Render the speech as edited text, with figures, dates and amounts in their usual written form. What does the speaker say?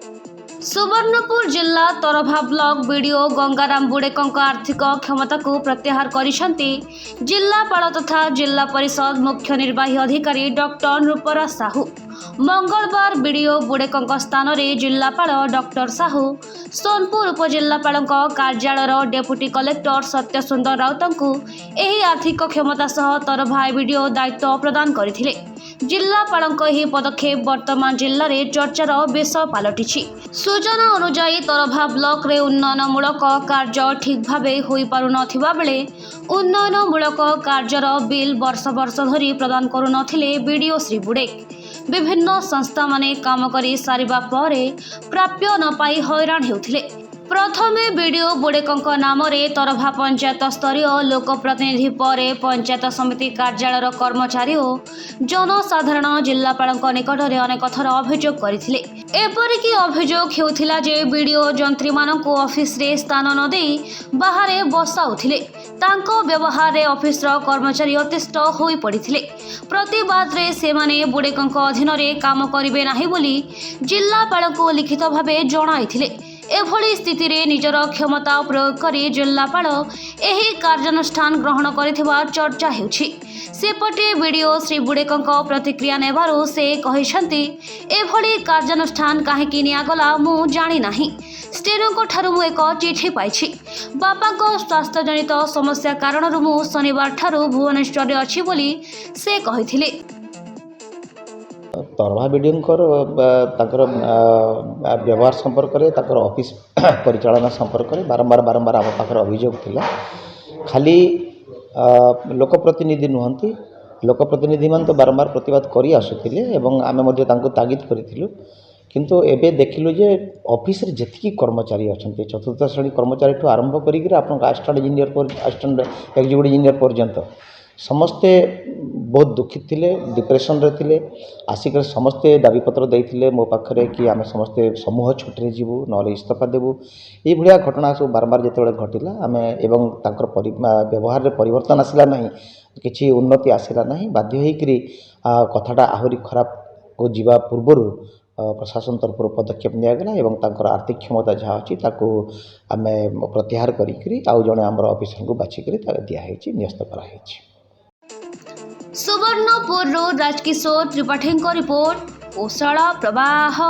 सुवर्णपुर जिला तरभा block BDO Gangaram बुड़ेकंक आर्थिक क्षमता को प्रत्याहार करिसेंती जिलापाल तथा जिला परिषद मुख्य निर्वाही अधिकारी डॉक्टर नृपराज साहू। मंगलवार बीडीओ बुड़ेकंक स्थान में जिलापाल डॉक्टर साहू सोनपुर उपजिलापाल कार्यालय डेप्यूटी कलेक्टर सत्यसुंदर राउत को एही आर्थिक क्षमता सह तरभा बीडीओ दायित्व प्रदान करथिले। जिलापाल पदक्षेप वर्तमान जिले में चर्चार विषय पलटि। सूचना अनुसार तरभा ब्लॉक रे उन्नयनमूलक कार्य ठीक भाव हो पारुनथिबा बेले उन्नयनमूलक कार्यर बिल वर्ष वर्ष धरी प्रदान करुनथिले बीडीओ श्री बुड़ेक। विभिन्न संस्था माने काम करी सारिबा परे प्राप्य न पाई हैरान हेउथिले। प्रथमे बीडीओ बुड़ेकंक नाम तरभा पंचायत स्तरीय लोकप्रतिनिधि पर पंचायत समिति कार्यालय कर्मचारी और जनसाधारण जिलापाल निकट में अनेक थर अभियोग करथिले। एपरिकी अभियोग हेउथिला जे बीडीओ जंत्री मानकु ऑफिस रे स्थान न देई बाहर बसाउथिले। तांको व्यवहार रे ऑफिस रो कर्मचारी अतिष्ठ होई पड़िथिले। प्रतिवाद रे से माने बुड़ेकंक अधीन रे काम करिवे नाही बोली जिलापाल को लिखित भावे जणाइथिले। एभली स्थिति रे निजर क्षमता प्रयोग करी जिलापाल एही कार्यानुष्ठान ग्रहण करिथिबा चर्चा हेउछि। सेपटे बीडीओ श्री बुड़ेकंक प्रतिक्रिया नेबारु से कहिसंती एभली कार्यानुष्ठान काहेकि नियागला मु जानि नाही। स्टेनों ठारू मु एक चिठी पाइछि। बापाको स्वास्थ्य जनित समस्या कारण मु शनिवार ठारू भुवनेश्वर अछि बोली से कहिथिले। तरभा बीडीओंकर व्यवहार संपर्क में ऑफिस परिचालना संपर्क में बारंबार आम पाखे अभियोग थिला। खाली लोकप्रतिनिधि नुहंती लोकप्रतिनिधि मान तो बारंबार प्रतिवाद करी आसुथिले एवं आमे मध्ये तांको तागिद करिथिलु। किंतु एबे देखिलु जे ऑफिस रे जेतिकी कर्मचारी अछंती चतुर्थ श्रेणी कर्मचारी ठू आरंभ करिक आपण असिस्टेंट इंजीनियर पर असिस्टेंट एक्जीक्यूटिव इंजीनियर पर्यंत समस्ते बहुत दुखित थिले, डिप्रेशन रे थिले। आसिक समस्ते दाबीपत्र देइथिले मो पाखरे कि आमे समस्ते समूह छुट्टी जीवु नले इस्तीफा देबु। ए भलिया घटना सब बारंबार जेतेबेले घटिला आमे एवं तांकर व्यवहार रे परिवर्तन आसिला नाही, किछि उन्नति आसिला नाही। बाध्य होइकरी कथाटा आहुरी खराब को जीवा पूर्वरु प्रशासन तरफ पदक्षेप नियागला एवं तांकर आर्थिक क्षमता जहाँ अच्छी ताको आमे प्रत्याहार करी आउ जने आमर ऑफिसर को बाछिकरी दिया हेछि न्यस्त करा हेछि। सुवर्णपुर राजकिशोर त्रिपाठी रिपोर्ट ओसाला प्रवाह।